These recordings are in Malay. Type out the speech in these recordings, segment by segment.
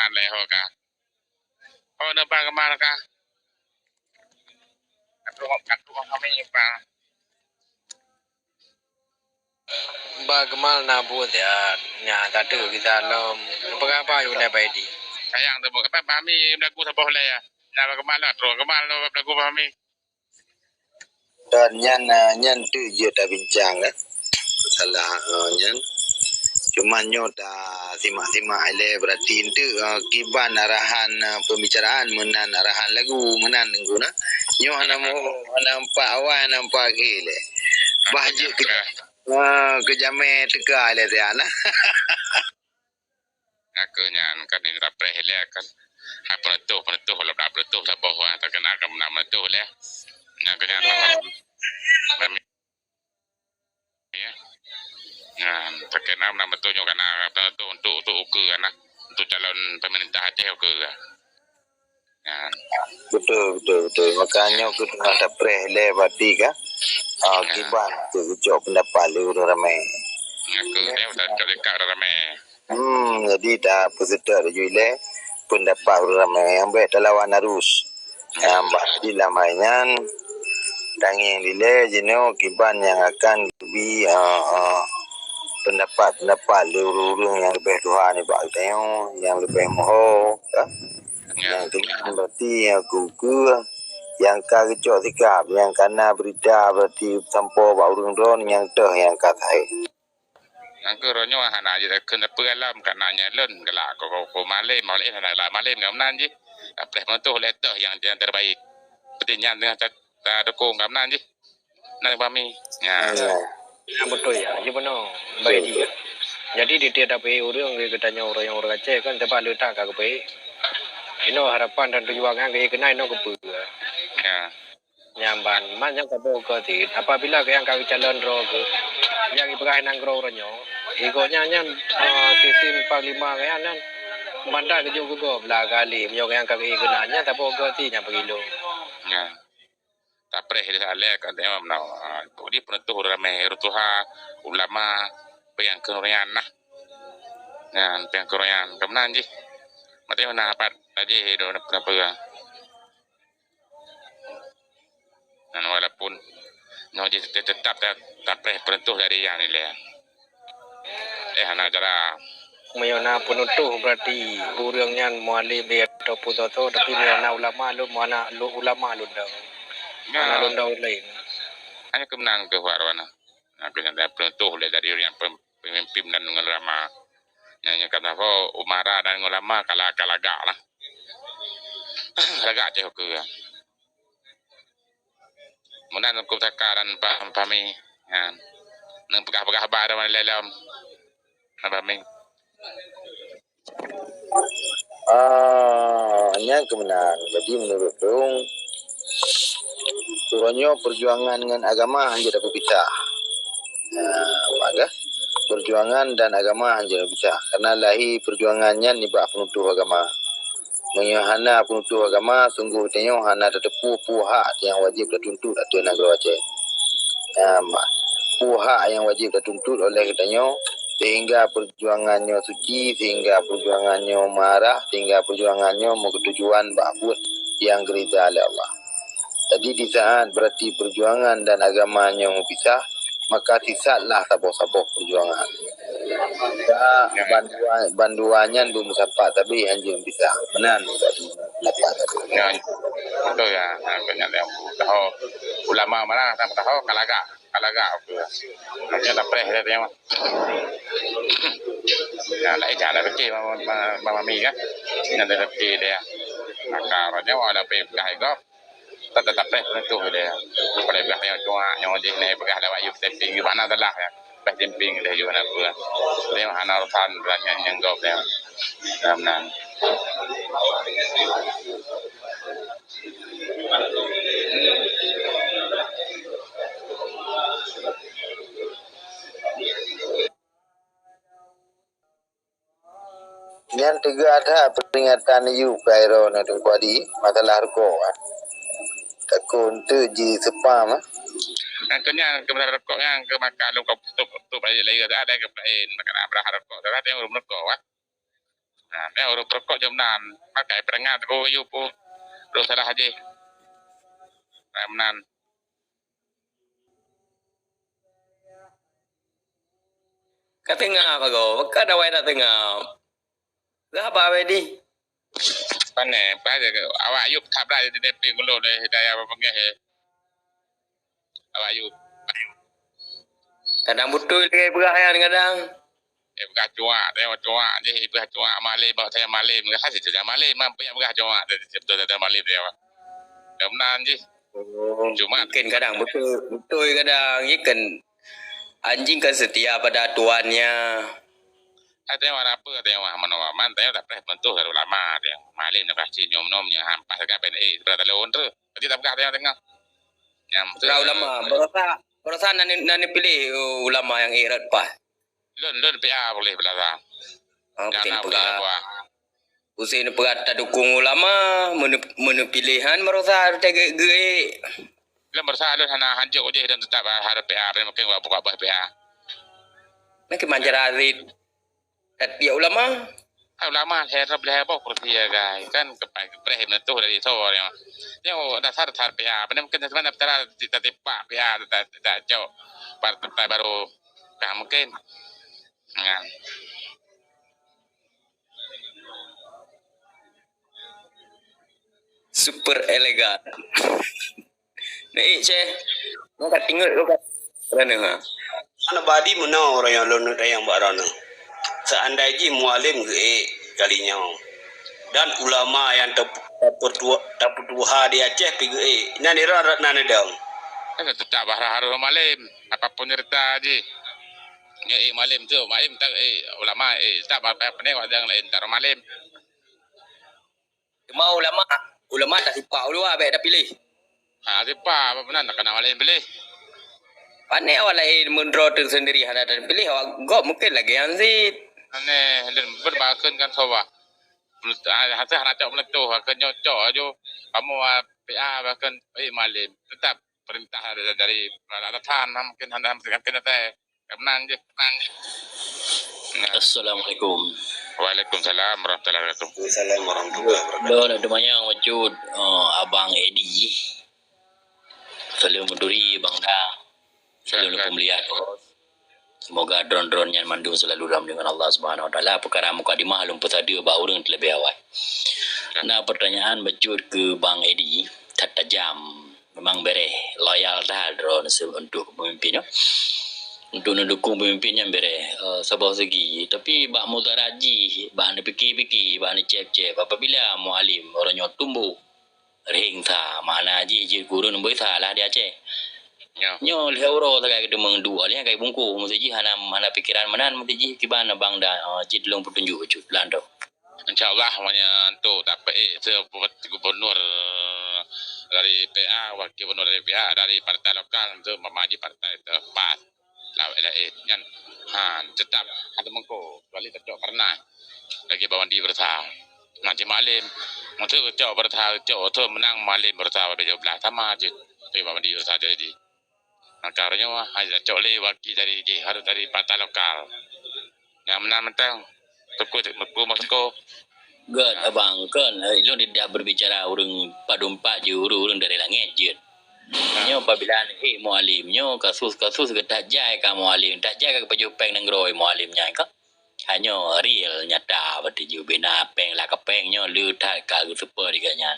man le ho ka oh na pa ka man ka kat tu kami pa bagaimana nabu dia nya tadu kita lom apa yo le bai di sayang tu ka pa mi lagu sa boh le ya na ka man la tro ka man lo lagu pa mi dan nyan tu je dah bincang salah nyan cuma nyota simak-simak ile berarti itu kiban arahan pembicaraan menan arahan lagu menan guna nyo nampak awal nampak gile bahje ke jame tega le tiana aku nyan kan ni ra pre le kan apa tu kalau dah tu sa boh wa ta kan akam nam tu le na ka nyan kami ya nah tak nama tu nyo kana tu untuk ukur kana untuk calon pemerintah hati ukur nah betul makanya kita ada prehle berarti kan kiban tu job pendapat lu ramai aku dia udah dekat ramai jadi dah peserta jule pendapat ramai ambil lawan arus di lamaian danging dile jeno kiban yang akan lebih pendapat lurung yang lebih Tuhan ni bak tengok yang lebih moho yang dengan berarti aku yang kagecok sikap yang kana berita berarti sampo bak urung drone yang yang katai aku ronyo hana je kena pegalam kananya len gelak ko malem hana la malem gamnan je apres mentu letter yang terbaik petinya dengan tak dukung gamnan je nak kami ya betul ya je benar baik dia jadi di tiada pe orang ke tanya orang yang orang Aceh kan tempat letak ke pe ino harapan dan perjuangan ke kena ino ke ya nyamban man yang kabo ke ti apabila ke yang kami calon ro ke yang ibrah nang ro ronyo igonya nyan sistem panglima ke nan manda ke jo go bla kali yo yang kami kena nya tabo ke ti nya pagilo ya tak pre dia ale kan dia mana di penentu ramai rutuha ulama yang keroyan nah yang keroyan gamnan je mati mana dapat tadi do apa dan walaupun noji tetap tak penentu dari yang ni le hana cara mayona penutuh berarti urangnya muali be to puto to tapi mayona ulama lu mana lu ulama lu dang mana lu dang lain hanya kemenang ke warwana aku nyata penentu le dari yang pemimpin dan ulama yang kata umara dan ulama kalagak lah kalagak je ke munan ku takaran pami kan nang pegah-pegah bar man lelam pami yang kemenang jadi menurut dong turunnya perjuangan dengan agama hanya dapat pisah maka perjuangan dan agama hanya bisa karena lahi perjuangannya nibak penutuh agama menyahana penutuh agama sungguh tengok hana tetepu puhak yang wajib dituntut atau negara Aceh puhak yang wajib dituntut oleh katanya sehingga perjuangannya suci sehingga perjuangannya marah sehingga perjuangannya bertujuan bakut yang geridha oleh Allah jadi di saat berarti perjuangan dan agamanya pisah maka sisatlah saboh-saboh perjuangan. Banduannya belum sampai tapi anjing bisa menan lepas itu ya banyak yang tahu ulama mana tak tahu kalagak macam tak pernah dia mah ya lai jalan kecil mama mi kan nanti kecil dia maka orangnya ada pegah itu tetap itu dia pada pegah yang cuma yang wajib ni pegah lewat you temping di mana telah ya temping dia juga nak buat dia hana urusan banyak yang gop dia namnan yang tiga ada peringatan you kairo na tungkwadi masalah rokok takun tu ji sepam Angkanya kebenaran rokok yang ke makan lu kau tutup lagi ada ke lain makan berah rokok tapi yang belum rokok wah Nah, orang perkok jomnan, pakai perengat ko yupo. Terus salah aja. Ramnan. Katengah apa kau? Kada wai nak tengah. Apa wedi? Pane, pada awak ayub tak berada di DP gulo deh daya apa pengen he. Awak ayub. Kadang betul ke perahan kadang. Berkah cua, tengok cua, je berkah cua malam, bawa saya malam, mereka kasih saja malam, mampu yang berkah cua, betul betul malam dia. Kemudian je. Cuma Mungkin kadang betul kadang ikan anjing kan setia pada tuannya. tengok apa tengok mana man tengok tak pernah bentuk dari lama dia. Malam nak kasih nyom-nyomnya hampas kan ben berada lewat tu. Jadi tak berkah tengok. Yang Terlalu lama. Berasa nani pilih ulama yang irat pa. Lun PA boleh belakang. Mungkin Jangan pegat. Usin pegat tak dukung ulama menu pilihan merasa tegak gue. Lun bersah lun hana hancur je dan tetap harap PA dan mungkin buka PA. Nak manjar arit. Dia ulama. Ulama herap lehabo kursi ya guys kan kepreh mentu dari sore. Yo dasar PA. Benar mungkin sebenarnya tara tipa PA tak jauh. Partai baru mungkin. Nah. Super elegan. Nih, Ceh. Nak tinggal lu kat mana ha? Ana badi muna orang yang lonu yang barana. Seandainya mualim kalinya dan ulama yang terpetua di Aceh PGE. Nani rarat nani dong. Kan tetap harus malam apapun cerita je. Ya malam tu tak ulama tak apa pening ada yang lain tar malam. Cuma ulama tak sipak dulu abek dah pilih. Siapa apa benar nak kena malam beli. Pandai awak lain mendro sendiri ada dan pilih awak gop mungkin lagi ansit. Aneh dan berbahagian kan sawa. Hasil nak cak meletuh akan nyocok aja. Kamu PA bahkan malam tetap perintah dari atasan mungkin anda mesti kena teh. Menang je. Assalamualaikum. Waalaikumsalam warahmatullahi wabarakatuh. Assalamualaikum warahmatullahi wabarakatuh. Don ada banyak wujud abang Edi. Selalu menduri bang Da. Selalu pemelihat. Semoga drone-drone yang mandu selalu dalam dengan Allah Subhanahu Wa Taala. Perkara mukadimah lumpur tadi bawa orang terlebih awal. Nah pertanyaan wujud ke bang Edi tak tajam. Memang bereh loyal dah drone untuk pemimpinnya. Untuk mendukung pemimpin yang bereh sabah segi tapi bak mudaraji bak fikir-fikir bak cek-cek apabila mualim orangnya tumbuh ring tha mana ji guru nombor salah dia cek nyo leuro tak ada mengdua dia kai bungku mesti ji hana pikiran manan mesti ji kiban bang da ji delong petunjuk cut lando insyaallah hanya tu tak gubernur dari PA wakil gubernur dari PA dari partai lokal untuk memaji partai tepat lain kan tetap ada mengko kali tercok karena lagi bawan di bersah nanti malam untuk cok bersah cok tu menang malam bersah bejo belah sama je tapi bawan di bersah jadi karena hanya cok le wakil dari harus dari partai lokal yang menang mentang tukut mengko God abang kan lu tidak berbicara orang padumpa je orang dari langit je nyo apabila mualim nyo kasus ketak jai ka mualim tak jai ka baju peng nang roi mualim nya ka hanyo real nyata berarti ju bina peng la ka peng nyo lu tak ka super diganya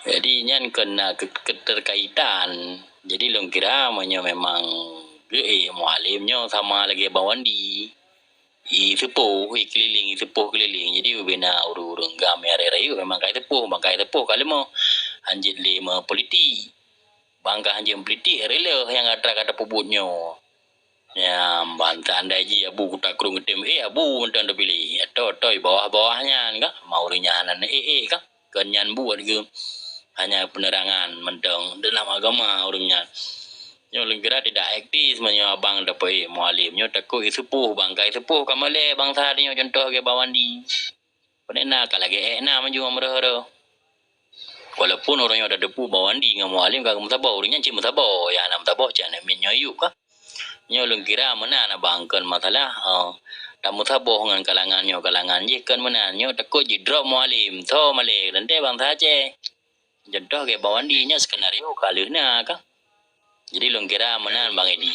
jadi nyan kena keterkaitan jadi long kira menyo memang mualim nyo sama lagi bawandi sepuh keliling jadi bina urung gam area memang kai tepuh kalau mau anjit lima politik bangka anjit politik rela yang ada kata pubutnya ya bantah anda ji abu kutak kurung tem abu anda pilih atau bawah-bawahnya enggak mau rinyanan kan kenyan buat ke hanya penerangan mendong dalam agama orangnya nyo lengkira tidak aktif menyo abang dapat mualim nyo takut sepuh bangkai sepuh kamale bangsa nyo contoh ke bawandi penena kalage na menjual merah walaupun orangnya ada depu bawandi dengan mualim kagak mutabah orangnya cik mutabah ya nak mutabah jangan menyo yuk kah nyo lengkira mana na bangkan masalah tamu taboh ngan kalangan je kan menanyo takut je drop mualim tho male dan te bang saje jodoh ke bawandinya skenario kalina ka jadi long kira menan bang Edi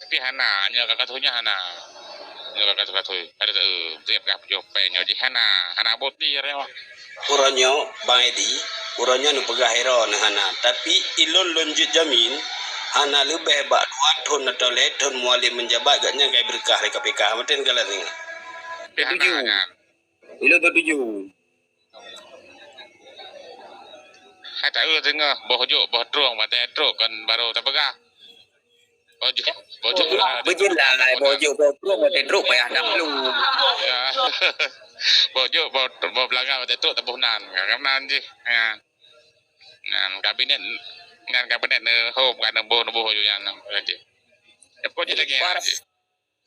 tapi hana nya kakak tuhnya hana nya kakak tuh ada siap kap jo penyo di hana boti rewa Orangnya Bang Edi, orangnya nu pegah hero na hana, tapi ilon lonjut jamin hana lebih hebat dua ton atau ton mualim menjabat gaknya kayak berkah dari KPK mungkin kalian ni. setuju kan Ilon tertuju. hai tak dengar bojo boh trong mate tro kan baru tak pegah bojo Berjelas lah bojo bojo mati truk payah dak lu. ya bojo bo belakang mate tro tak punan kanan je ngan kabinet home kan bo jo yan aje apa je lagi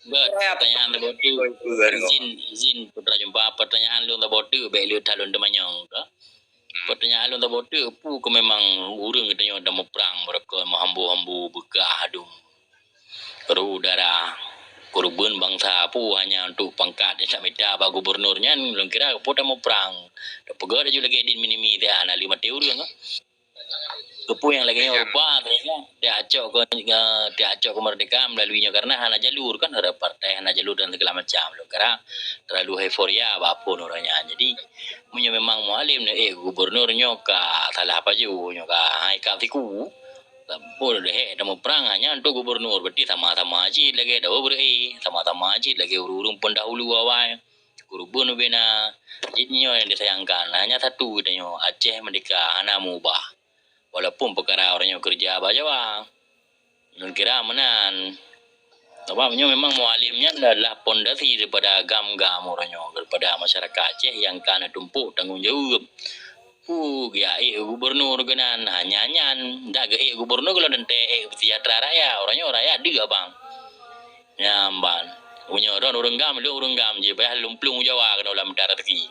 pertanyaan terbotu izin putra jumpa pertanyaan lu terbotu baik lu talon demanyong ka pertanyaan lu terbotu pu ke memang urang katanya dah mau perang mereka hambu-hambu bekah adung peru udara korban bangsa pu hanya untuk pangkat dia samita ba gubernurnya belum kira pu dah mau perang dah pegah dah juga lagi din minimi dia ana 5 tahun kan kepu yang lagi Eropa dia acok ke kemerdekaan melaluinya karena hana jalur kan ada partai hana jalur dan segala macam loh karena terlalu euforia apapun orangnya jadi punya memang mualim gubernurnya ka salah apa je ka hai ka tiku boleh deh dah mau perang hanya untuk gubernur berarti sama-sama aja lagi dah sama-sama aja lagi urung pendahulu awal kurubun bina jadinya yang disayangkan hanya satu dia Aceh Merdeka hana mubah walaupun perkara orangnya kerja apa Jawa kira menan sebabnya memang mualimnya adalah pondasi daripada gam-gam orangnya daripada masyarakat Aceh yang kan tumpuk tanggungjawab ya gubernur genan nyanyan dak gubernur kalau dente sejahtera raya orangnya rakyat dia bang ya ban punya orang gam je bah lumplung Jawa kena ulam darat rezeki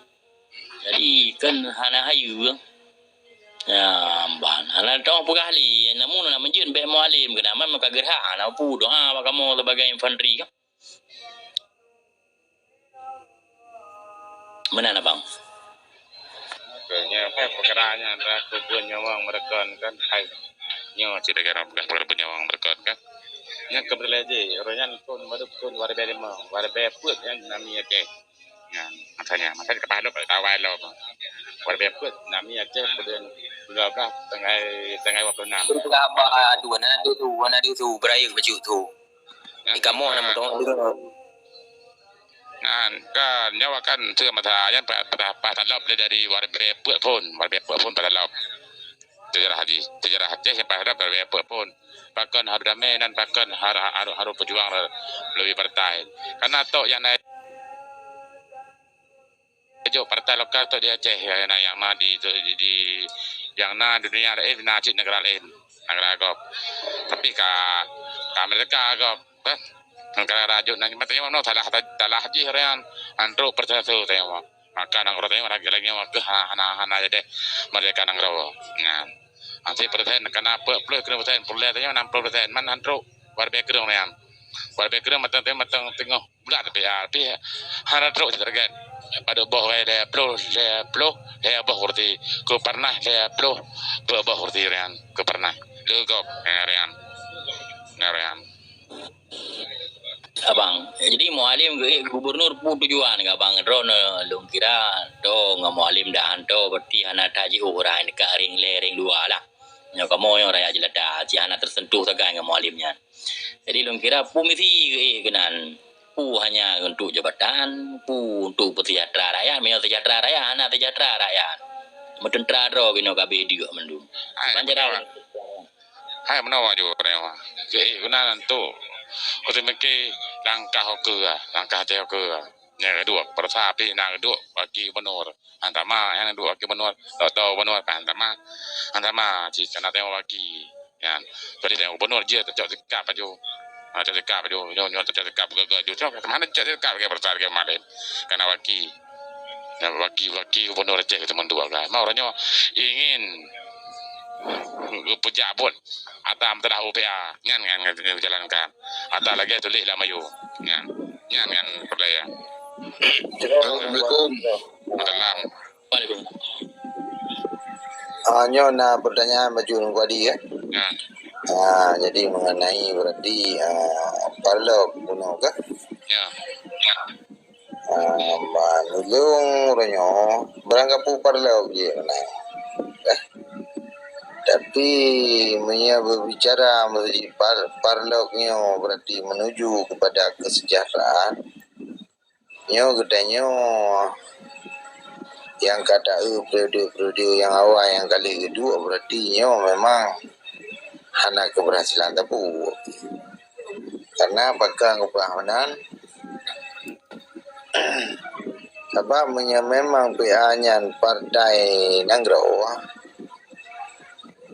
jadi kan hana hayu ya ban ala tong pugah li namun na menjun be mualim kena man maka gerha na pu doa ba kamu sebagai infanteri kan mana na bang kayaknya perkaraannya antara kubun nyawang mereka kan hai nyo cerita kira kubun nyawang mereka kan yang kebetulan je orangnya pun pun warbe lima warbe put yang namanya ke ya makanya kepala kawai lo warbe put namanya ke kemudian berapa tengah 26 Berapa dua na tu beraya baju tu. Kamu ana motong tu. kan nyawa kanเชื่อมาทายันไปตัดรอบdari warbe put pun pada rอบsejarah Aceh sampai ada warbe put pun bahkan harus damai dan bahkan harus berjuang lebih partai karena tok yang naik jo partai lokal tu di Aceh yang di yang dunia na cik negara lain negara agop tapi ka mereka agop negara rajuk nanti matanya no salah haji harian antro percaya tu tanya maka nang rotanya lagi waktu hana jadi mereka nang rawo nah nanti persen kena persen pulih tanya 60% man antro warbe kerong yang warbe kerong matang tengok bulat tapi hana tro tergen pada bawah le plo kurti ke pernah le plo ke bawah kurti rian ke pernah le gop rian abang jadi mualim ke gubernur pu tujuan ke abang drone lung kira do ngamualim dah anto berarti hana taji urai ka ring dua lah nya kamu yang raya jelada si hana tersentuh sagai ngamualimnya jadi lung kira pu misi kenan pu hanya untuk jabatan, pu untuk sejahtera rakyat, memang sejahtera rakyat, anak sejahtera rakyat. Mentera dro kena kabeh juga mendung. Panjara. Hai menawa juga rewa. Ke guna tu kutemeke langkah ke. Yang kedua, persapi yang kedua bagi benur. Antama yang kedua bagi benur. Tahu benur kan antama cina tengok bagi. Yang jadi tengok benur je tercok dekat paju. Cakap tu, nyo cakap gagal. Cakap mana cakap ke percaya ke malin. Karena waki gubernur Aceh teman dua kan. Mau orangnya ingin pejabat atau telah UPA ngan jalankan. Atau lagi tulis lah mayu. Ngan. Yan kan perdaya. Assalamualaikum. Dalam. Waalaikumsalam. Nyo na pertanyaan baju tadi ya. Ya. Jadi mengenai berarti parlok kuno ke? Ya. Manulung ronyo beranggapu parlok je na. Tapi punya berbicara menjadi parloknya berarti menuju kepada kesejahteraan. Nyo katanya yang kata periode yang awal yang kali kedua berarti nyo memang hana keberhasilan tapu. Karena apakah kepahaman sebab memang PA-nya partai Nanggro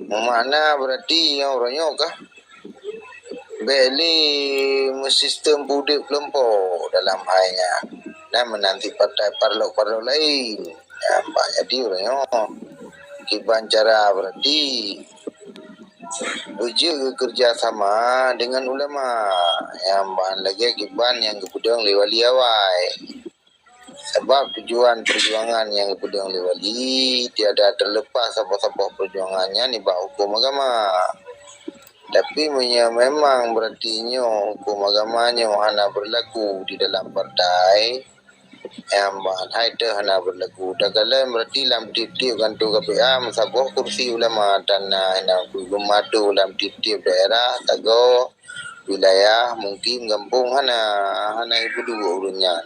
mana berarti yang orangnya kah beli sistem budek kelompok dalam halnya dan menanti partai parlok lain ya, jadi orangnya kiban cara berarti uji kerjasama dengan ulama yang lagi kiban yang kepudang lewali awai sebab tujuan perjuangan yang kepudang lewali tiada terlepas apa-apa perjuangannya ni bak hukum agama tapi memang berarti hukum agamanya hana berlaku di dalam partai yang haida hana berlaku dagalan berarti dalam tiap-tiap kantor KPA mensabuh kursi ulama dan madu dalam tiap-tiap daerah tago wilayah mungkin kampung hana ibu dua urunnya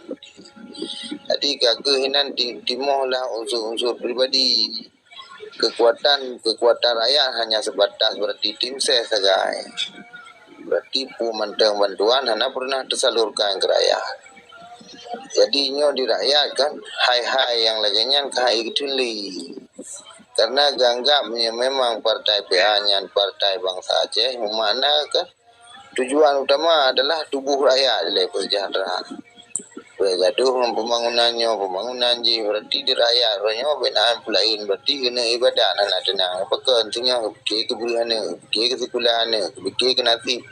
jadi kehinan timur lah unsur-unsur pribadi kekuatan rakyat hanya sebatas berarti tim ses saja berarti pemantang bantuan hana pernah tersalurkan ke rakyat. Jadi di rakyat kan hai yang laginya kai ketuli. Karena ganggap memang partai PA-nya partai bangsa Aceh mana kan tujuan utama adalah tubuh rakyat oleh kesejahteraan. Gaduh pembangunan je berarti di rakyat orangnya benaan pulain berarti kena ibadat nak tenang apakah tentunya ke keburuhan ke kesekulan ke nasib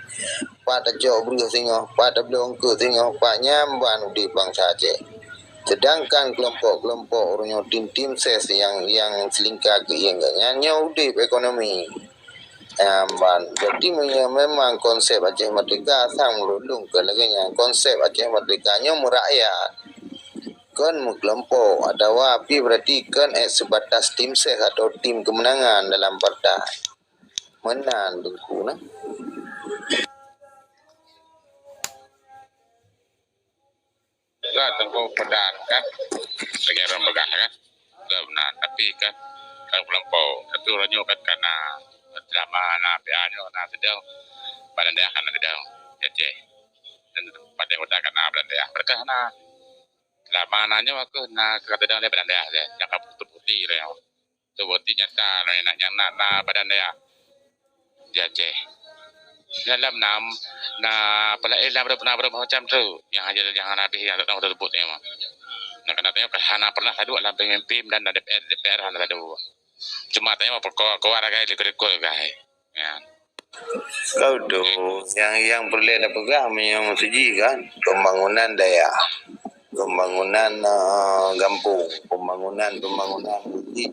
Pak tajak beruh singa, Pak tak boleh ongkut singa, Pak nyamban di bangsa Aceh. Sedangkan kelompok-kelompok orangnya tim-tim ses yang selingkar ke iangnya udip ekonomi. Jadi memang konsep Aceh Merdeka sang melulung ke laganya konsep Aceh Merdeka nya merakyat. Kan kelompok ada wapi berarti kan sebatas tim ses atau tim kemenangan dalam partai. Menang dengku nah. Lah tengku pedan kan. Sebagai orang pegang kan. Benar tapi kan kelompok itu ranyo kan karena selama PA-nya na sedang badan daerah kan sedang Aceh dan pada kota kan badan daerah mereka na selama nanya aku na kata daerah badan daerah je yang putih reo tu bukti nyata yang na badan daerah di Aceh dalam berapa macam tu yang habis yang tak tahu tersebut memang nak kena tanya hana pernah sadu dalam pemimpin dan DPR hana sadu cuma tanya apa kau ada gaya lekor gaya ya kau tu yang perlu ada pegang yang suji kan pembangunan daya pembangunan kampung pembangunan di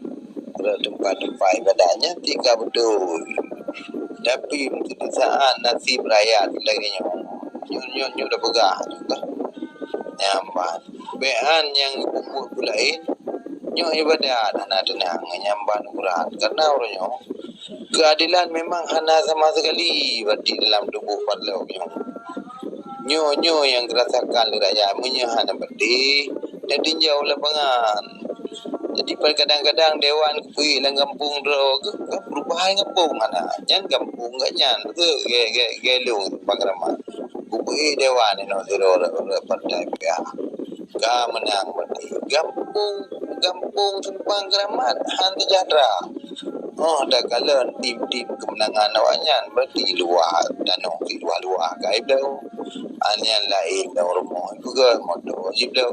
tempat-tempat ibadahnya tiga betul tapi mungkin saat nasib rakyat lagi nyo dah pegang juga nyamban bean yang pupuk lain nyo ibadat hana tenang nyamban Quran karena orangnya keadilan memang hana sama sekali berarti dalam tubuh parlok nyo yang dirasakan oleh rakyat hana berarti dan tinjau lapangan jadi kadang-kadang dewan kui lang kampung ro perubahan kampung mana nyan kampung gak nyan tu gelung pagraman kui dewan no zero partai PA ga menang berarti kampung Simpang Keramat han sejahtera dah kalau tim kemenangan awaknya berarti luar danau di luar gaib dah anian lain dah rumah juga motor wajib dah.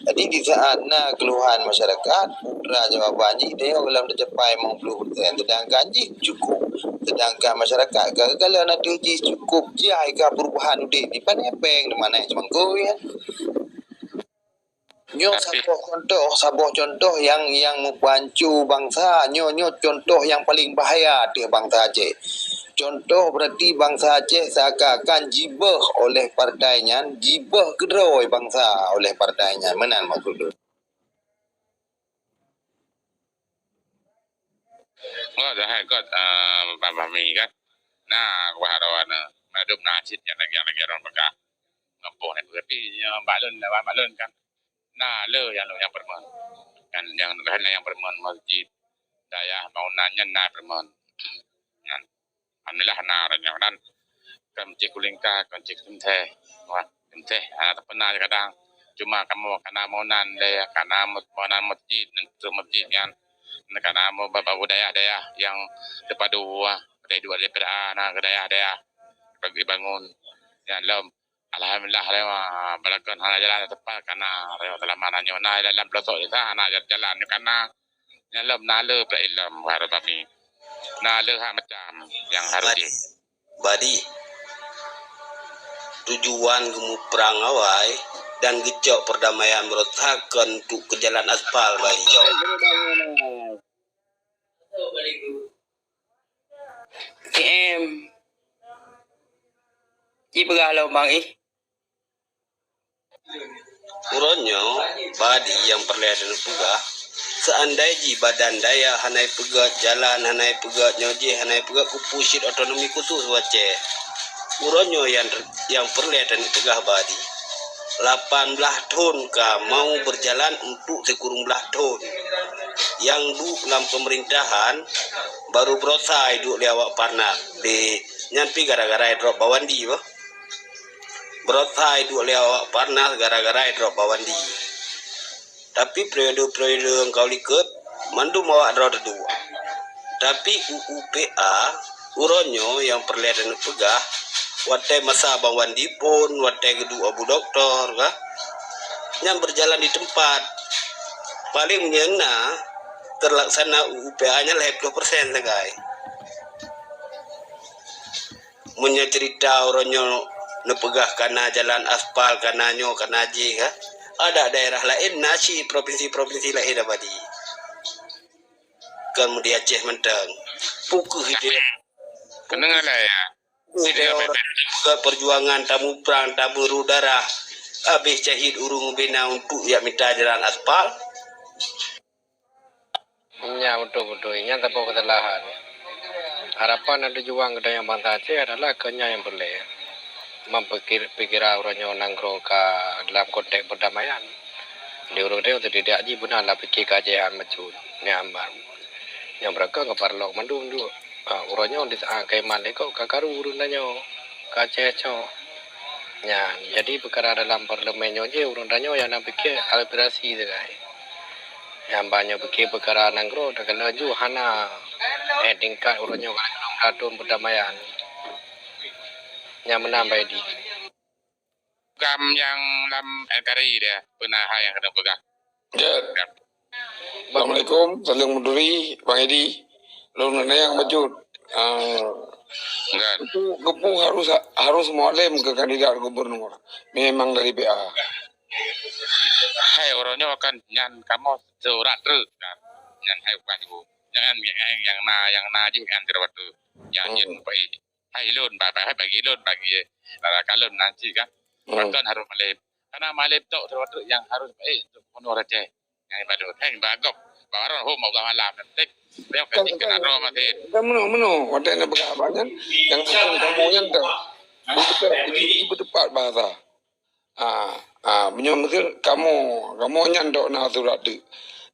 Jadi di saat keluhan masyarakat, jawabannya dia dalam tercapai 50%, sedangkan cukup Sedangkan masyarakat kalau nak uji cukup jai ke perubahan udik di panepeng di mana cuma ya. Nyo Tapi saboh contoh yang membancu bangsa, nyo contoh yang paling bahaya di bangsa Aceh. Contoh berarti bangsa Aceh seakan-akan jibah oleh partainya, jibah kedroi bangsa oleh partainya. Menan maksud tu. nggak dah kot pahami kan. Nah, gua harawan madum nasib yang lagi orang bekah. Ngampung ni tapi balon kan. Nah, yang permen. Kan yang permen masjid daya mau nanya permen. Kan. Alhamdulillah ranya dan kan cik kulingka kan cik teh. Wah, teh tak pernah kadang cuma kamu karena mau daya karena mau masjid untuk masjid kan. Karena mau bapak budaya yang terpadu dari dua DPR daya bagi bangun yang lem alhamdulillah lewa balakan hana jalan tepat karena lewa telah mananya na dalam pelosok itu hana jalan karena yang lem nale berilm harus kami nale hak macam yang harus di Badi tujuan gemu perang awai dan gecok perdamaian merotakan untuk ke jalan aspal badi. TM Ci bergalau bang Uronyo badi yang perlihatkan pegah seandainya badan daya hanai pegat jalan hanai pegat nyoje hanai pegat kupusit otonomi khusus Aceh. Uronyo yang perlihatkan pegah badi 18 tahun mau berjalan untuk sekurang belah tahun yang dalam pemerintahan baru berusaha hidup di awak parnak di nyampi gara-gara drop bawandi berusaha hidup di awak parnak gara-gara drop bawandi tapi periode-periode yang kau lihat mandu mawak drop dua tapi UUPA uronyo yang perlihatkan pegah watai masa Bang Wandi pun watai kedua Abu Doktor kah yang berjalan di tempat paling menyena terlaksana UPA-nya 50% guys. Munya cerita orangnya nepegah karena jalan aspal karena nyo karena ji kah ada daerah lain nasi provinsi-provinsi lain abadi kemudian Aceh mentang pukuh ide kenang lah ya ke perjuangan tamu perang tabur udara habis cahid urung bina untuk ya minta jalan aspal Ya betul ini tapi kesalahan. Harapan ada juang ke yang bangsa Aceh adalah kenya yang boleh memikir orangnya nanggro ke dalam konteks perdamaian. Di urut dia untuk tidak aji benar lah pikir kajian macam ni ambar. Yang mereka ngeparlok mandum dulu. Orangnya di kayak mana kau kakaru urunannya kajian cowok. Ya, jadi perkara dalam parlemennya je urunannya yang nak pikir aspirasi tu guys. Yang banyak fikir perkara nanggro dan kalau ju hana tingkat urutnya kalau kadun perdamaian yang menambah di program yang dalam NKRI dia pernah yang kena pegang Ya. Assalamualaikum, salam menduri, Bang Edi. Lalu yang maju. enggak Itu Gepung harus mualim ke kandidat gubernur. Memang dari PA. hai orangnya akan nyan kamu surat tu kan nyan hai bukan ibu jangan yang na je kan terwat tu yang nyen baik hai lon bagi lon bagi kalon nanti kan bahkan harus malib karena malib tu terwat tu yang harus baik untuk honor Aceh yang baru hai bagok baron ho mau malam nanti dia kan kena ro mati Kamu ada yang berapa yang mungkin kamu yang tahu. Betul tepat bahasa. Menyusul kamu nyandok na surat tu.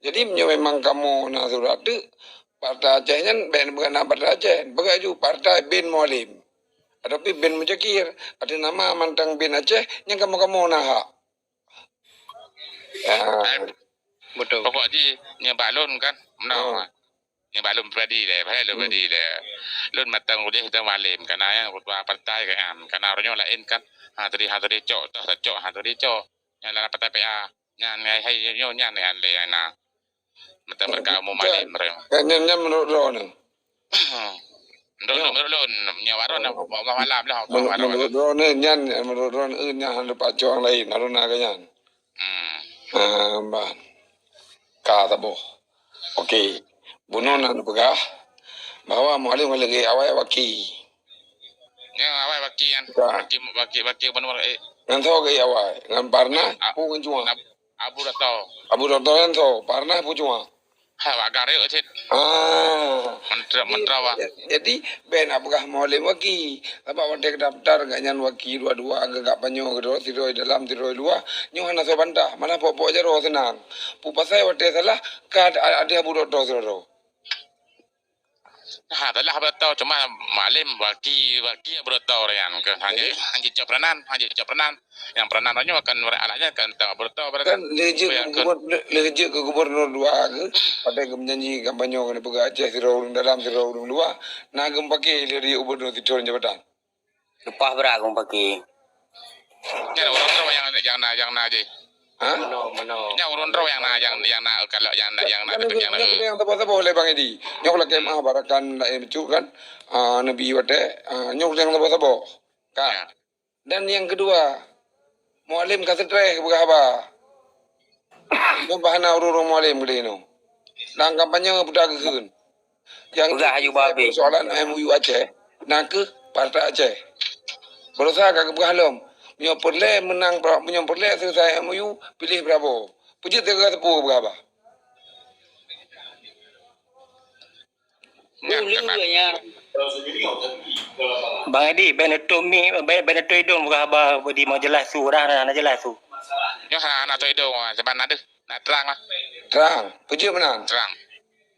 Jadi memang kamu na surat tu partai Aceh kan bukan partai Aceh, baju partai bin Mualim. Tapi bin Mujakir ada nama mantang bin Aceh yang kamu nah. betul. pokok di balon kan yang balon pribadi le pribadi le lun matang udah kita malim karena yang ketua partai kan karena orangnya lain kan tadi cok yang dalam partai PA yang hai nyonya yang le na matang mereka mau malim mereka Kayaknya menurut Ron. Menurut nyawaron malam lah Menurut Ron nyan, menurut Ron nyan ada pacong lain, aruna kanyan. Ban. Kata boh. Okey. Bunon nak pegah bahwa mualim lagi awal waki. Ya awal bakian. Baki benar Ngan tho ke awal, ngan parna pu ngan cuma. Abu dah tahu. Abu dah tahu tho, parna pu cuma. Ha agare acit. Mantra wa. Jadi ben apakah mualim waki? Apa wate daftar gak nyan waki dua-dua agak panyo kedua tiroi dalam tiroi dua nyo hana so bantah mana pokok je ro senang. Pu pasai wate salah kad ada abu dah tahu ro. Ha dah lah tahu cuma malim baki baru tahu yang hanya capranan yang peranan akan alatnya kan tak baru tahu Kan leje ke gubernur dua ke pada ke menjanji kampanye kan pegah Aceh tiroi dalam tiroi dua nagem pakai dari gubernur tidur jabatan. Lepas berak kau pakai. Ya orang tahu yang na je. Ha? Mano. Ya orang tahu yang na kalau yang na yang tepat boleh bang Edi. Nyok lagi mah barakan la emcu kan nabi wate nyok yang tepat kan. Dan yang kedua mualim kasetre buka apa? Yang bahana urung mualim gede no. Nang kampanye budak keun. Yang Buka hayu babi. soalan MUU Aceh nak ke partai Aceh. Berusaha kagak berhalom. Punya perle menang, punya perle selesai MUU pilih berapa? Puji tiga tepu berapa? Mulanya. Bang Edi, Beneto idong buka apa di mau jelas tu, dah nak jelas tu. Ya anak tu itu seban ada nak terang lah Terang, puji menang. terang.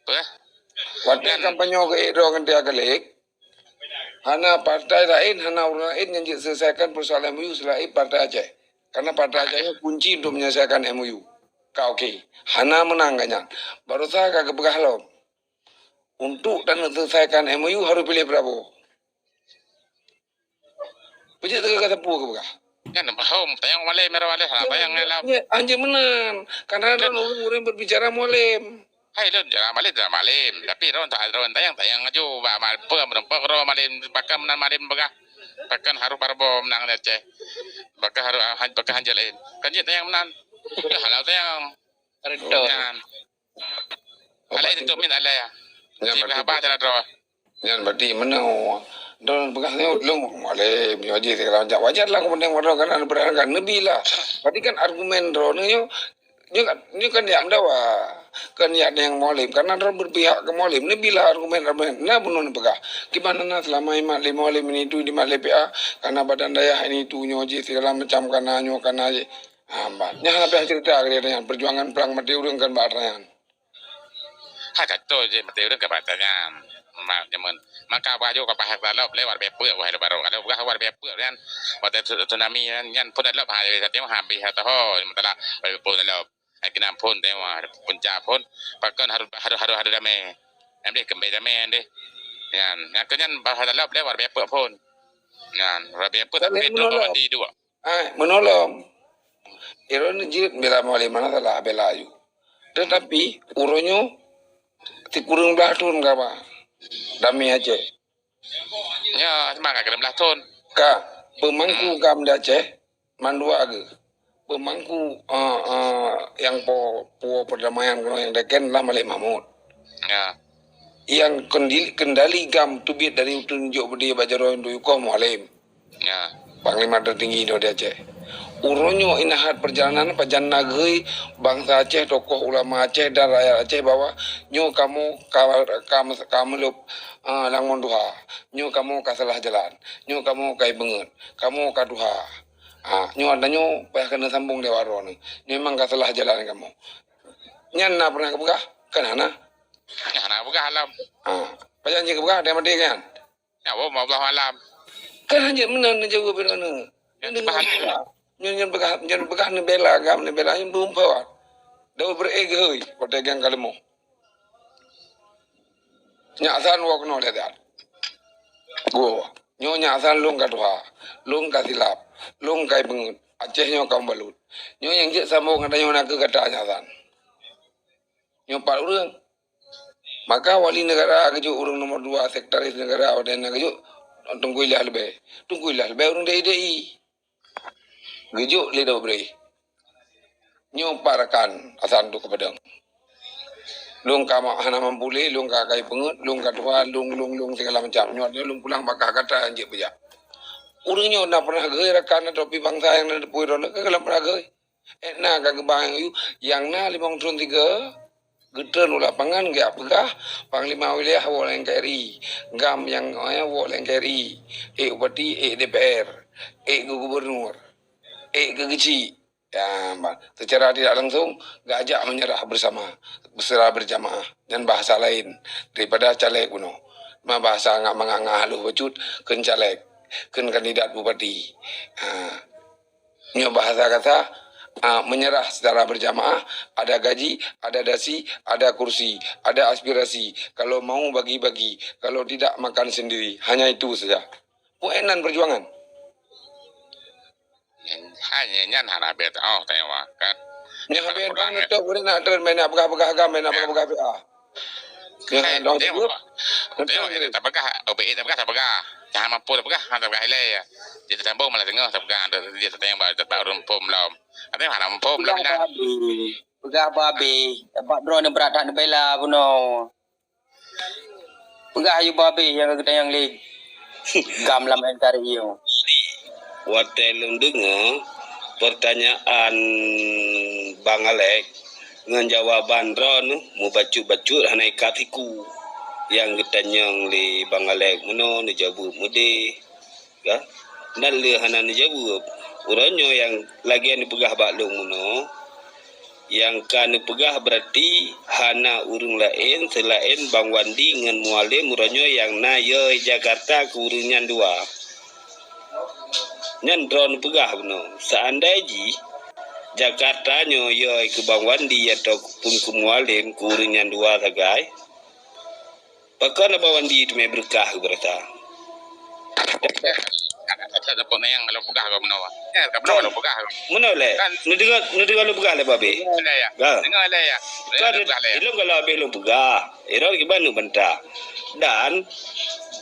Betul. Waktu kampanye ke Edo kan dia kelik. Hana partai lain, hana orang lain yang selesaikan persoalan MUU selain partai Aceh. Karena partai Aceh kunci untuk menyelesaikan MUU. Kau okey. Hana menang kanya. Baru saya kagak berhalau. Untuk dan selesaikan MUU harus pilih berapa? Puji tu kata pu ke berkah? Kan home tayang wale merah wale tayang lah. Anjir menang. Karena ada orang berbicara mualim. Hai lo jangan malim tapi ron tayang aja mal per ro malim bakal menang malim bagah bahkan haru parbo menang Aceh bakal haru hanjalain kan je tayang menang halau tayang Redo. alai itu min alai ya Yang si apa cara ro Yang berarti menang. Dan bekasnya belum mualim. Wajar kalau macam wajar lah kemudian wajar kan berangkat Nabi lah. Berarti kan argumen ro ni kan yang dawa kan yang mualim karena orang berpihak ke mualim ni bila argumen nah bunuh pegah gimana nak selama imat lima mualim ini tu di mat LPA karena badan daya ini tu nyoji segala macam karena nyo karena hambat nya apa cerita yang perjuangan perang mati urang kan barayan ha tu je mati urang ke batanya jaman maka baju ka pahak dalop lewat bepeur wahai baru ada bukan war bepeur kan waktu tsunami yan pun dalop ha tapi habis atau mentala bepeur dalop kena pun tengok puncak pun bahkan harus damai ambil kembali damai deh yan akhirnya bahasa dalop lewat bepeur pun yan bepeur tapi itu di dua menolong iron jid bela mualim mana salah bela ayu tetapi uronyo tikurung belatun kapa Dami Aceh. Ya, semangat ke 16 tahun. Ka, pemangku kam di Aceh, mandua ke. Pemangku yang perdamaian yang deken lah Malik Mahmud. Ya. Yang kendali gam tubit dari tunjuk berdiri Bajaro Induyukoh Mualim. Ya. Panglima tertinggi di Aceh. Uronyo inahat perjalanan pajan nagui bangsa Aceh, tokoh ulama Aceh dan rakyat Aceh bahwa nyo kamu lup langon duha, nyo kamu kasalah jalan, nyo kamu kai benget, kamu kaduha, nyo ada nyo payah kena sambung dewaro ni, nyo memang kasalah jalan kamu. Nyan na pernah kebuka? Kan hana? Ya, hana buka alam. Pajan je kebuka dia mati kan? Ya, mau alam. Kan hanya menan jaga berana. Nyan begah ni bela agam ni bela yang belum bawa. Dah beregi pada gang kalemo. Nyasan wak no ledat. Go. Nyo nyasan lung kadua, lung kasilap, lung kai bengut. Aceh nyo kam balut. Nyo yang je sambung ada nyo nak ke kata nyasan. Nyo pat urang. Maka wali negara keju urang nomor 2 sekretaris negara dan keju tungguilah lebih urang DI keju lido bre nyo parakan asan tu kepadang lung kama hana mampuli lung ka kai pengut lung ka tua lung segala macam nyo lung pulang bakah kata anje beja urang nyo na pernah gei rakan topi bangsa yang na pui ron ke kalam pernah gei na ka gebang yu yang na 5.3 Geter nu lapangan gak pegah Panglima Wilayah Woleng KRI Gam yang Woleng KRI Bupati DPR Gubernur Kegeci ya, secara tidak langsung gak ajak menyerah bersama berjamaah dan bahasa lain daripada caleg kuno bahasa ngak mangangah lu becut ken caleg ken kandidat bupati nyo bahasa kata menyerah secara berjamaah, ada gaji, ada dasi, ada kursi, ada aspirasi. Kalau mau bagi-bagi, kalau tidak makan sendiri. Hanya itu saja. Puenan perjuangan. Hanya nyan hana bet tanya kan. Nya haben kan itu boleh nak turun main apakah agama, main apakah PA. Ya, dong tu. Tapakah OBE tapakah jangan mampu tapakah ile ya. Dia tambah malah tengah tapakah dia tanya ba rumpum lam. Ada mana mampu lam na. Pegah babi, dapat drone berat tak bela puno. Pegah ayu babi yang kita yang lig. Gam lam entari yo. Watelung dengar pertanyaan Bang Alek dengan jawaban Ron mu bacu-bacu hanai katiku yang ditanyang li Bang Alek muno ni jawab mude ya dan le hana ni jawab uranyo yang lagian dipegah baklung muno yang kan dipegah berarti hana urung lain selain Bang Wandi dengan Mualim uranyo yang na yo Jakarta ke urungan 2 nyan drone pegah beno seandainya Jakarta nyo yo ke Bang Wandi atau pun ke Mualim ke uringan 2 sagai pakan Bang Wandi itu me berkah berata ada pun yang kalau pegah ke beno ya ke beno kalau pegah mana le nu dengar lu pegah le babe ya dengar le ya kan lu kalau abe lu pegah ero ke banu benta dan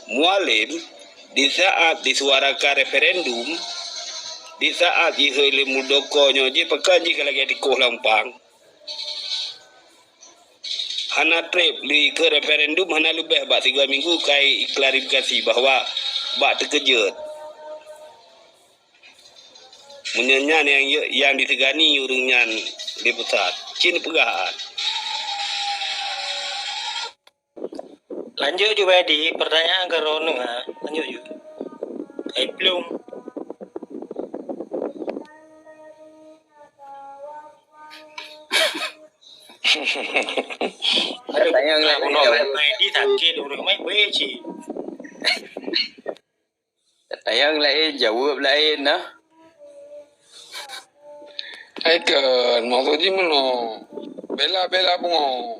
Mualim di saat disuarakan referendum, di saat ihele Muldoko nyo je pekan je kalau di Koh Lampang. Hana trip li ke referendum hana lebih bak 3 minggu kai klarifikasi bahawa bak terkejut. Menyanyan yang ditegani urungan di pusat. Cin pegahan. Lanjut juga di pertanyaan ke Rono lanjut juga. Belum. Tanyang lah Rono main di sakit urang main beci. Tanyang lain jawab lain nah. Aikan maksudnya mana? Bela bungo.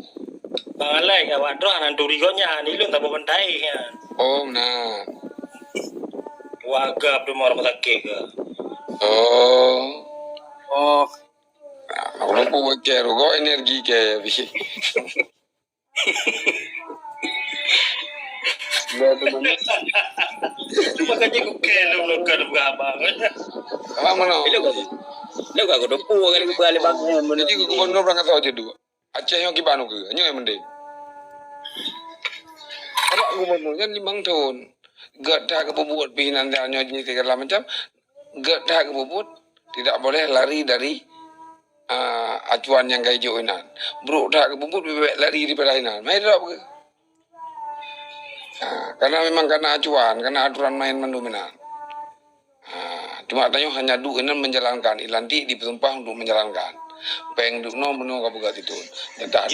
Bangalai ka wadro anan turigonya ni lu tak bentai ya. Oh, nah. Waga tu mau sakit ke. Oh. Aku lupa berkira, kau energi ke bi. Makanya aku kelu lu kan berapa. Apa mana? Lu aku dopu kali ku balik bangun. Jadi aku gubernur berangkat saja dua. Aceh yang kibanu ke, nyo yang mending. Ada gubernurnya 5 tahun. Gak dah kebubut pihinan dia nyo jadi segala macam. Gak dah kebubut tidak boleh lari dari acuan yang kayak joinan. Bro dah kebubut bebek lari daripada inan. Main drop ke? Karena memang karena acuan, karena aturan main mendominan. Cuma tanya hanya dua ini menjalankan, ilanti dipesumpah untuk menjalankan. Peng dukno menu kabugat itu. Ya.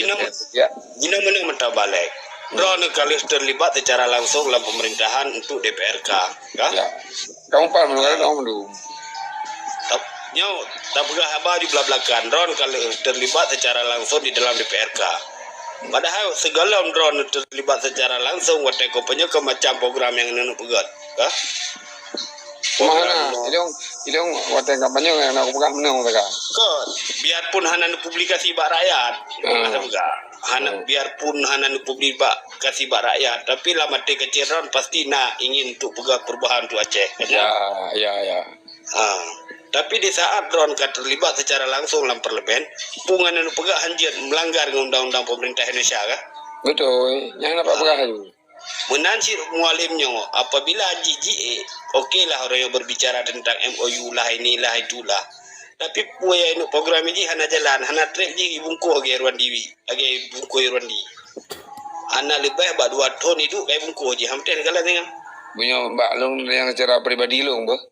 Jina mana mentah balik. Drone kali terlibat secara langsung dalam pemerintahan untuk DPRK. Ya. Kamu paham menurut kamu dulu. Nyo tak pegah apa di belakang drone kali terlibat secara langsung di dalam DPRK. Padahal segala drone terlibat secara langsung wateko punya ke macam program yang nenu pegat. Mana? Jadi Ilong wate kampanye yang nak buka menang mereka. Kot, biarpun hanan publikasi bak rakyat, ada juga. Biarpun hanan publikasi bak rakyat, tapi lah mati keciran pasti nak ingin untuk pegang perubahan tu Aceh. Ya. Tapi di saat drone terlibat secara langsung dalam parlemen, pungan anu pegak hanjir melanggar undang-undang pemerintah Indonesia kah? Betul, yang nak pegang tu. Menansir mualimnya apabila GGA, okeylah orang yang berbicara tentang MOU lah inilah itulah. Tapi puaya ini program ini hana jalan, hana trek je bungku agi Rwandi, agi bungku Rwandi. Hana lebih bak 2 ton itu kayak bungku je, hampir kalau tengok. Punya mbak long yang secara pribadi long bah.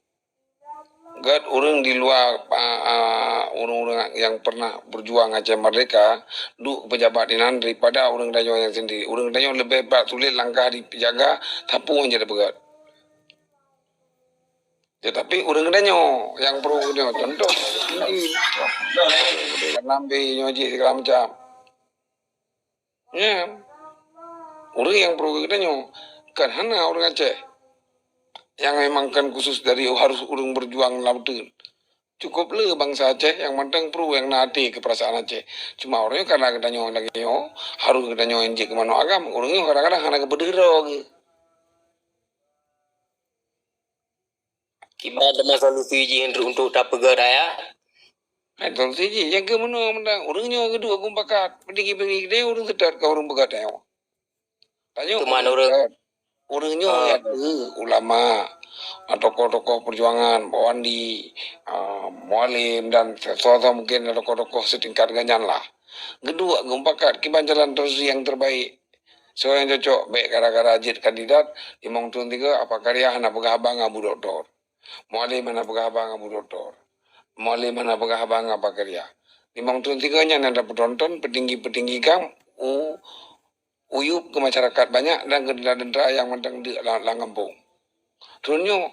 Gad orang di luar orang-orang yang pernah berjuang Aceh Merdeka duk pejabat dinan daripada orang Dayo yang sendiri. Orang Dayo lebih hebat sulit langkah dijaga tapung aja begat. Tetapi orang Dayo yang pro dia contoh tinggi. Lambe nyoji segala macam. Ya. Orang yang pro Dayo kan hana orang Aceh. Yang memang kan khusus dari harus urung berjuang lautun. Cukuplah bangsa Aceh yang mandang perlu yang nanti ke perasaan Aceh. Cuma orangnya karena katanya lagi harus katanya injek ke mana agam. Orangnya kadang-kadang hanya kebedera ke. Kita ada solusi je untuk tak pegang raya. Solusi je yang ke mana mandang. Orangnya kedua aku pakat. Pergi-pergi dia orang sedar ke orang begat dia. Tanya Cuma orang orangnya ulama, tokoh-tokoh perjuangan, Bawandi, Mualim dan sesuatu mungkin tokoh-tokoh setingkat ganyan lah. Kedua, gumpakat kiban jalan terus yang terbaik. So yang cocok, baik gara-gara jid kandidat, 53 apa karya hana pegabang abu doktor. Mualim hana pegabang abu doktor. Mualim hana pegabang apa karya. 53 nya ada penonton, petinggi-petinggi kang, uyup ke masyarakat banyak dan dendera yang mentang di Langampung. Turunnya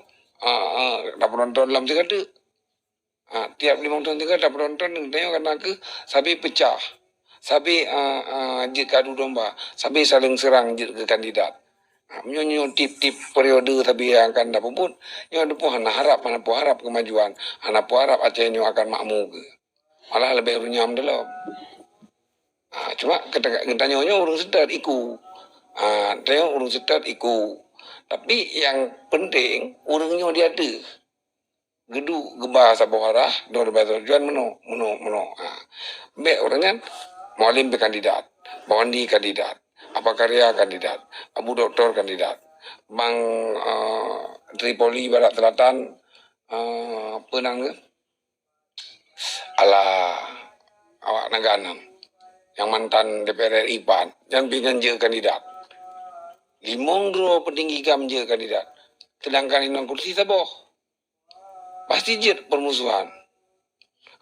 dapat nonton dalam tiga tu. Tiap 53 dapat nonton tengok karena ke sabi pecah. Sabi jid kadu domba, sabi saling serang jid ke kandidat. Menyo tip-tip periode sabi yang akan dapat pun, nyo ada pun harap kemajuan, harap Aceh nyo akan makmur ke. Malah lebih runyam dalam. Cuma kita nyonya urung sedar iku. Tengok urung sedar iku. Tapi yang penting urungnya dia ada. Gedu gebah sabuharah, dua bahasa tujuan meno. Baik orangnya Mualim kandidat, Bawandi kandidat, apa karya kandidat, Abu Doktor kandidat, Bang Tripoli Barat Selatan penang ke? Awak Naganan. Yang mantan DPR RI PAN dan pinggan je kandidat. 5 petinggi kam je kandidat. Sedangkan inang kursi saboh. Pasti je permusuhan.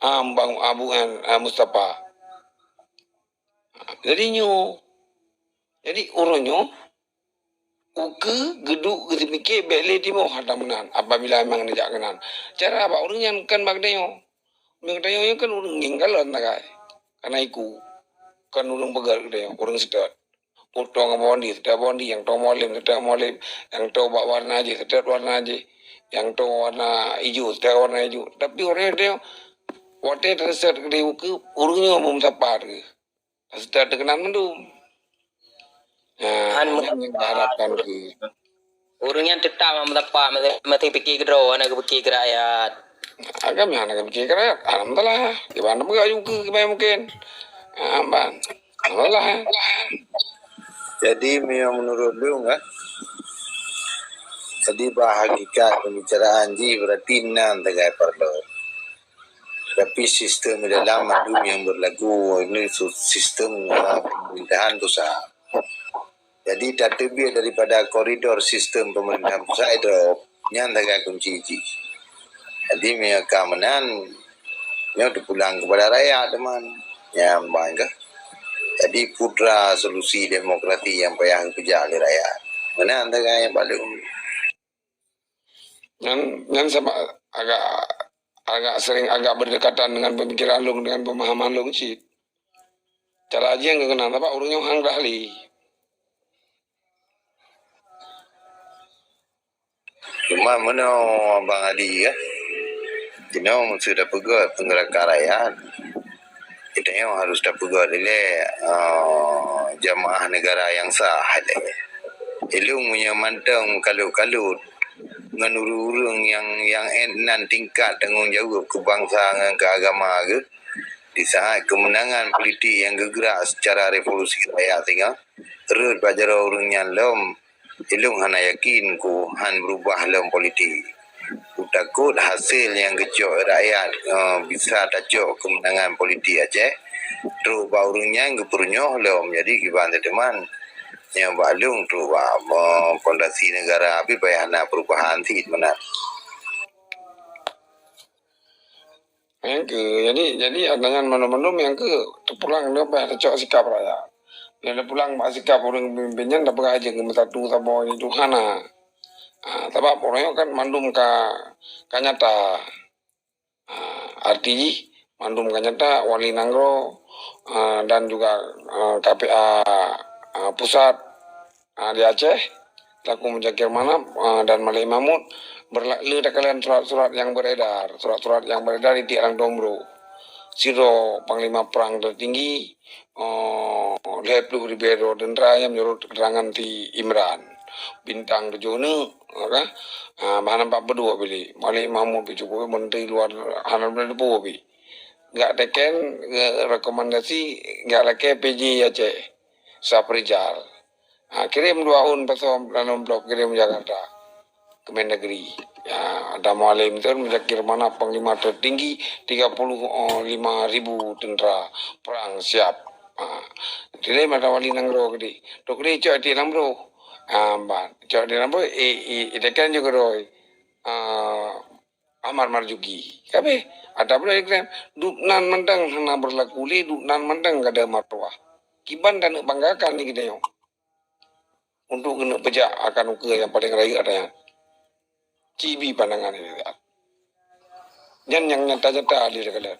Bang Abu Mustafa. Jadi orangnya uke geduk ke mikir bele timo hadaman apabila memang dijak kenan. Cara apa orang yang kan bagdayo. Bagdayo kan orang nginggalan nagai. Karena iku kan urung pegal dia, urung sedar. Potong Bawandi, sedar Bawandi, yang tahu Mualim, sedar Mualim, yang tahu bak warna aja, sedar warna aja, yang tahu warna hijau, sedar warna hijau. Tapi orang dia, waktu tersedar ke dia ke, urungnya umum sapar ke. Sedar terkenal mendung. Yang harapkan ke. orangnya tetap mendapat mati fikir ke draw, anak fikir ke rakyat. Agak mana nak fikir ke rakyat? Alhamdulillah, di mana juga juga mungkin. Bang, alhamdulillah. Jadi menurut lu enggak? Jadi bahagikan pembicaraan ji berarti nan tegai perlu. Tapi sistem di dalam madu yang berlaku ini sistem pemerintahan pusat. Jadi tak lebih daripada koridor sistem pemerintahan pusat itu yang tegai kunci ji. Jadi keamanan yang dipulang kepada rakyat teman. Yang bangga. Jadi putra solusi demokrasi yang payah kerja oleh rakyat. Mana anda yang paling yang sama agak sering agak berdekatan dengan pemikiran lu dengan pemahaman lu sih. Cara aja yang kenal apa orangnya hang ahli. Cuma mana Bang Adi ya? sudah pegot penggerakan rakyat. Kita yang harus dapat oleh jamaah negara yang sah. Ilung punya mantang kalau dengan urung yang enan tingkat tanggungjawab kebangsaan dan keagama ke di saat kemenangan politik yang gerak secara revolusi rakyat tengah terus bajar urungnya lom ilung hana yakin ku han berubah lom politik. Ku takut hasil yang kecok rakyat bisa tajok kemenangan politik Aceh terus baurungnya yang kepurnyoh lom jadi kiban teman yang balung tu pondasi negara tapi bayana perubahan ti benar. Yang ke jadi adanya menu-menu yang ke terpulang dia bayar cok sikap rakyat. Yang pulang mak sikap orang pimpinnya dah beraja ke satu tabo ni Tuhana. Sebab orang kan mandum ka nyata. Arti mandum ka nyata wali Nanggro dan juga KPA pusat di Aceh laku menjakir mana dan Malay Mahmud berlalu kalian surat-surat yang beredar di Tiang Dombro Siro Panglima Perang tertinggi Leplu Ribeiro Dendra yang menurut keterangan di Imran bintang Dejone mana Pak berdua beli Malay Mahmud cukup menteri luar hanal benar bi enggak teken rekomendasi enggak lagi PJ Aceh Saprijal kirim 2 tahun pasal dalam blok kirim Jakarta Kemendagri ya ada Mualim itu menjakir mana panglima tertinggi 35.000 tentara perang siap jadi ada wali Nanggro gede dok ni cak di Nanggro cak di Nanggro itekan juga roy Amar Marjuki kabe ada pula ikram duknan mendang hana berlaku li duknan mendang kada marwah kiban dan banggakan ni kita yo untuk kena pejak akan uka yang paling raya ada yang cibi pandangan ini. Yang nyata-nyata di dekat